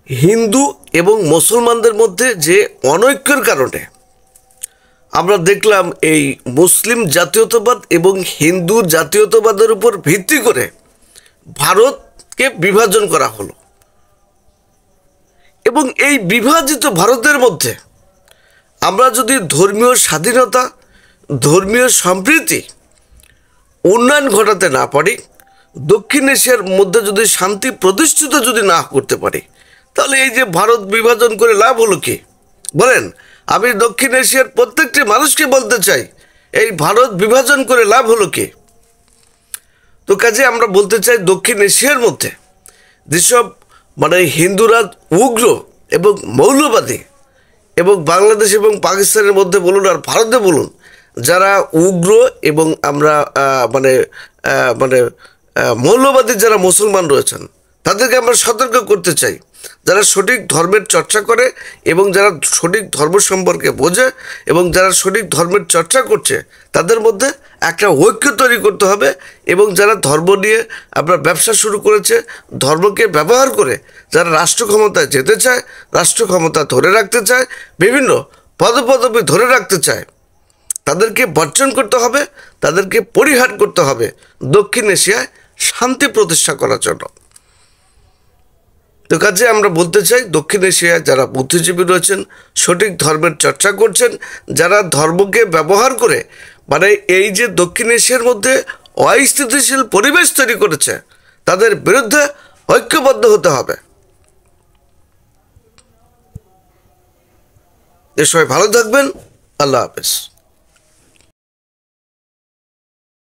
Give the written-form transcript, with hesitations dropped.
হিন্দু এবং মুসলমানদের মধ্যে যে অনৈক্যের কারণে আমরা দেখলাম এই মুসলিম জাতীয়তাবাদ এবং হিন্দু জাতীয়তাবাদের উপর ভিত্তি করে ভারতকে বিভাজন করা হলো এবং এই বিভাজিত ভারতের মধ্যে আমরা যদি ধর্মীয় স্বাধীনতা, ধর্মীয় সম্প্রীতি, উন্নয়ন ঘটাতে না পারি, দক্ষিণ এশিয়ার মধ্যে যদি শান্তি প্রতিষ্ঠিত যদি না করতে পারি, তাহলে এই যে ভারত বিভাজন করে লাভ হলো কি বলেন? আমি দক্ষিণ এশিয়ার প্রত্যেকটি মানুষকে বলতে চাই, এই ভারত বিভাজন করে লাভ হলো কি? তো কাজে আমরা বলতে চাই, দক্ষিণ এশিয়ার মধ্যে যেসব হিন্দুরা উগ্র এবং মৌলবাদী, এবং বাংলাদেশ এবং পাকিস্তানের মধ্যে বলুন আর ভারতে বলুন, যারা উগ্র এবং আমরা মৌলবাদী যারা মুসলমান রয়েছেন, তাদেরকে আমরা সতর্ক করতে চাই। যারা সঠিক ধর্মের চর্চা করে এবং যারা সঠিক ধর্ম সম্পর্কে বোঝে এবং যারা সঠিক ধর্মের চর্চা করছে, তাদের মধ্যে একটা ঐক্য তৈরি করতে হবে। এবং যারা ধর্ম নিয়ে আপনার ব্যবসা শুরু করেছে, ধর্মকে ব্যবহার করে যারা রাষ্ট্র ক্ষমতায় যেতে চায়, রাষ্ট্র ক্ষমতা ধরে রাখতে চায়, বিভিন্ন পদপদবি ধরে রাখতে চায়, তাদেরকে বর্জন করতে হবে, তাদেরকে পরিহার করতে হবে দক্ষিণ এশিয়ায় শান্তি প্রতিষ্ঠা করার জন্য। তো কাজে আমরা বলতে চাই, দক্ষিণ এশিয়ায় যারা বুদ্ধিজীবী রয়েছেন, সঠিক ধর্মের চর্চা করছেন, যারা ধর্মকে ব্যবহার করে এই যে দক্ষিণ এশিয়ার মধ্যে অস্থিতিশীল পরিবেশ তৈরি করেছে, তাদের বিরুদ্ধে ঐক্যবদ্ধ হতে হবে। সবাই ভালো থাকবেন। আল্লাহ হাফেজ।